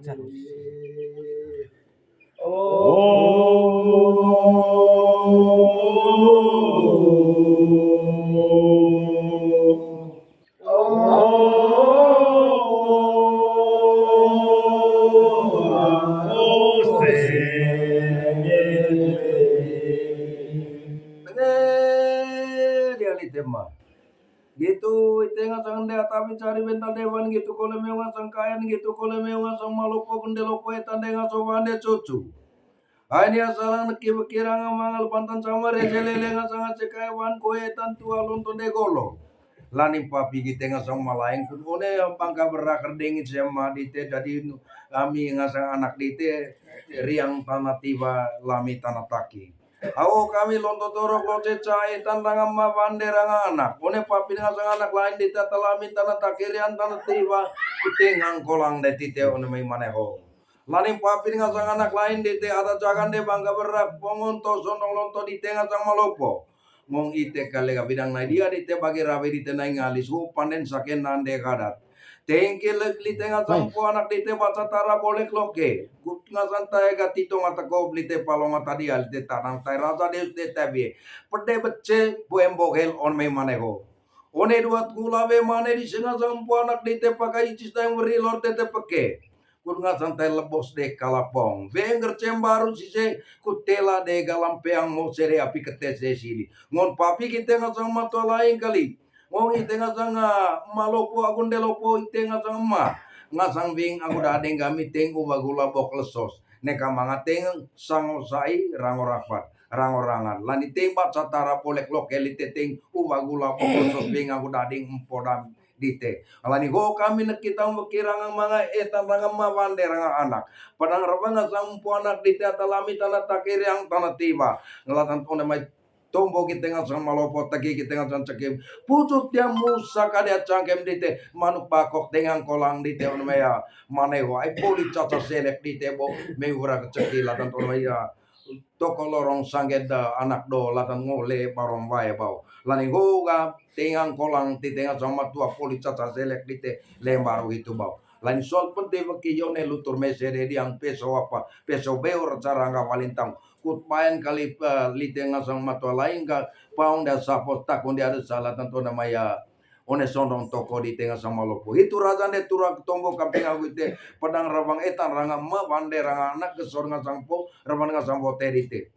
terus. Dia ni tema. Gitu itenga sang dea tapi cari bental dewan gitu kole mewa sang kayan gitu kole mewa sang malopo kunde lopo etan denga sobande cucu. Ini asalang nakibakirang mangal pantan sama rejelele nga sang cekawan ko etan tua lonton de golo. Lani papi kita nga sang malaing kun one yang pangka berakar dengit sama dite jadi kami nga sang anak dite riang tanah tiba lami tanah taki. Ako kami lonto torok lo ceca etan ranga mawande ranga anak. One papi nga sang anak lain dite talami tanah taki riang tanah tiba kutingang kolang de tite one may maneho. Laning papi nga sang anak lain dite ada jagan de bangga berak pongonto sonong lonto di tengah sang malopo. Mong ite kalega bidang na dia dite bagi rawe dite na ngalis panen saken nande kadat. Tengke li tengah sang po anak dite baca tara boleh loke. Kut nga santai gatito nga tako lite palonga tadi alite tanang tay raja de tabi. Pede becce buem bohel on may maneho. One duat gula we mane di singa sang po anak dite pakai icis tayang weri lor tete peke. Kurunga santai lebos de kalapong. Venger cembaru sise kutela de galampeang mo sere api ketese sili. Ngon papi kita nga sang mato lain kali. Ngon ite nga sang malopo akun de lopo ite nga sang ma. Nga sang ving aku dadeng kami tengku bagula bok lesos. Neka mga teng sang osai rangorapat. Rangorangan. Lani tembak satara polek lokeli teteng ubagula bok lesos ving aku dadeng empodam dite. Alani go kami nak kita makirang mga etan ranga mawande ranga anak. Padang rabanga sampu anak dite atalami tanah takiri yang tanah tiba. Ngelatan pun may tombo kita nga sang malopo tagi kita nga sang cekim. Pucut dia musa kadia cangkem dite manu pakok dengan kolang dite on maya manewa. Ai poli caca selek dite bo meura kecekil latan on maya. Toko lorong sanggeda anak do latan ngole barong wae bau. Lani goga tengang kolang ti tengang sama tua poli caca selek dite lembaru itu bau. Lain soal penting bagi yone lutur mesere yang peso apa peso beur cara nggak walintang kut paen kali lite ngasang matua lain ka paung da sapos takon dia ada salah tentu namanya one sondong toko di tengah sama lopo itu raja de turak tombo kamping awite pedang rabang etan ranga ma bande ranga anak kesor ngasang po rabang ngasang po terite.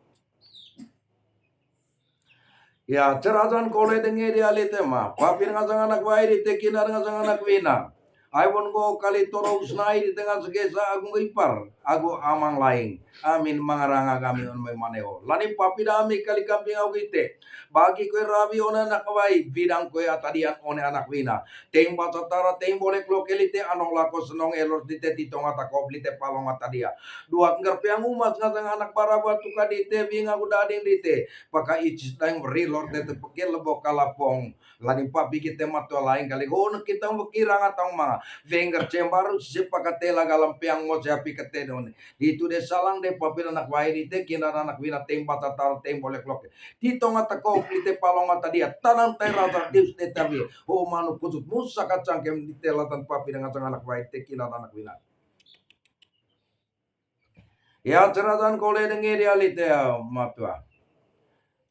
Ya cerajan kole dengi dia lite ma papir ngasang anak bayi di tekinar ngasang anak wina. I won't go kali toro usnai di tengah segesa agung ipar agu amang lain. Amin mangaranga kami on maneo. Lani papi dami kali kamping au gite. Bagi kue rabi on anak wai bidang kue atadian on anak wina. Tem batara tem boleh klokelite anong lako senong elor dite titong atako blite palong atadia. Dua ngerpeang umas ngasang anak para batu kadite binga udading dite. Pakai icis tang rilor tete pekel lebok kalapong. Lani papi kita matua lain kali gono kita mukirang atang mga venger cembaru sepakatela galampiang mo api ketedon. Itu de salang de papil anak wae dite kina anak wina tempat tatar tem boleh klok. Tito ngata ko plite palong ngata dia tanang tay rata dius de tabi. O manu kutut musa kacang kem ditelatan papi dengan anak wae te kina anak wina. Ya ceratan kole dengi dia lite matua.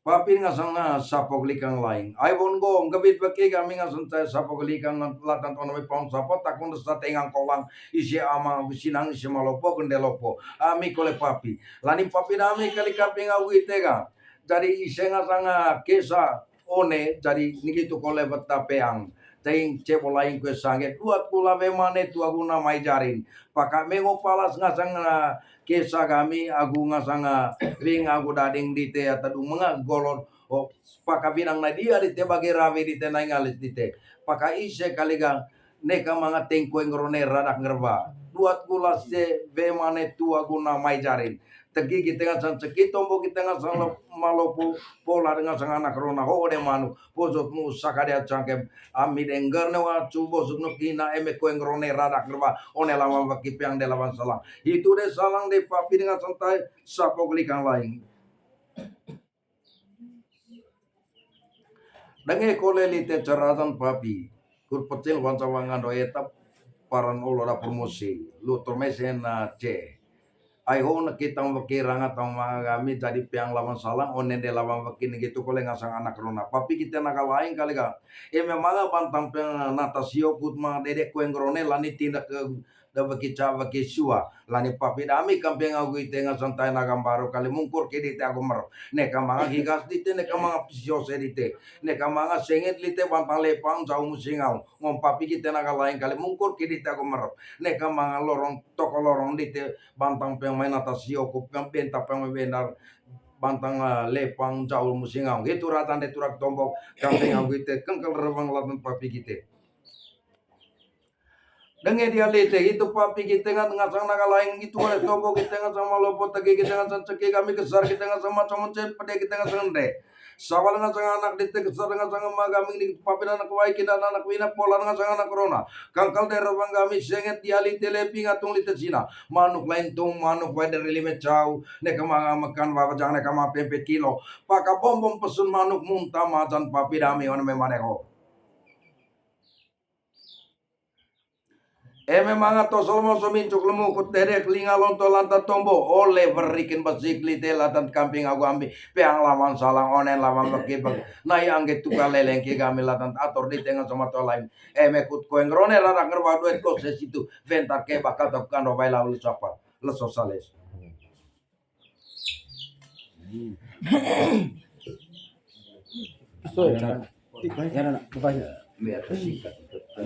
Papi nga sana sapok likang lain. I won't go. Gabit baki kami nga sana sapok likang latan tono may pang sapot. Takon sa tengang kolang isi ama sinang isi malopo kundelopo. Ami kole papi. Lani papi nami kali kapi nga wite ka. Jadi isi nga sana kesa one. Jadi nikitu kole betapeang. Ting cebo lain kue sanget. Duat kula memane tu aku namai jarin. Pakai mengo palas nga sana kesa kami agu nga sanga ring agu dading dite atadu mga golon o pakabinang na dia dite bagi rawe dite na ngalis dite paka ise kaliga neka mga tengko ngrone radak ngerba duat gula se ve mane tua guna mai jarin tegi kita nga san ceki tombo kita nga san malopo pola dengan sang anak rona ho de manu posot mu sakade cangkem ami dengger ne wa cubo sukno kina eme ko ngrone radak ngerba one lama baki piang de lawan salang itu de salang de papi dengan santai sapo gelikang lain. Dange kole lite carasan papi kur pecil wancawangan do etap paran ulo da promosi luto mesen na ce ai ho na kita wakiranga tong mga kami jadi piang lawan salang onen de lawan wakin gitu kole ngasang anak rona papi kita nakalain kali ka mga bantang peng natasio kut mga dedek kuen grone lani tindak ke da wakica wakisua lani papi dami kampeng aku ite ngasang tay nagambaro kali mungkur kedi te aku mer neka mga higas dite neka mga pisio sedite neka mga senget lite bantang lepang jauh musingau ngom papi kita nakalain kali mungkur kedi te aku mer neka mga lorong toko lorong dite bantang pemain atas sioko penta pemain benar bantang lepang jauh musingau gitu ratan de turak tombok kampeng aku ite kengkel rebang latan papi kita dengan dia lete itu papi kita ngasang naga lain gitu oleh tombok kita ngasang malopo tagi kita ngasang ceki kami kesar kita ngasang macam macam pada kita ngasang de sawal ngasang anak dite kesar ngasang kami di papi anak wai kita anak wina pola ngasang anak corona kangkal de rebang kami senget dia lete lepi ngatung lite cina manuk lain tung manuk wai dari lima jauh neka mga makan bawa jangan neka ma pempet kilo paka bom bom pesun manuk muntah macan papi dami on memaneho memang atau solmo somincuk lemu kuterek linga lonto lanta tombo oleh berikin basikli telatan kamping aku ambil peang lawan salang onen lawan bagi bagi nai angge tuka leleng ki kami latan ator di tengah sama to lain mekut koeng rone rara ngerwa duet kok situ ventar ke bakal tekan do baila ulu sapa leso sales So, ya, na, biar singkat.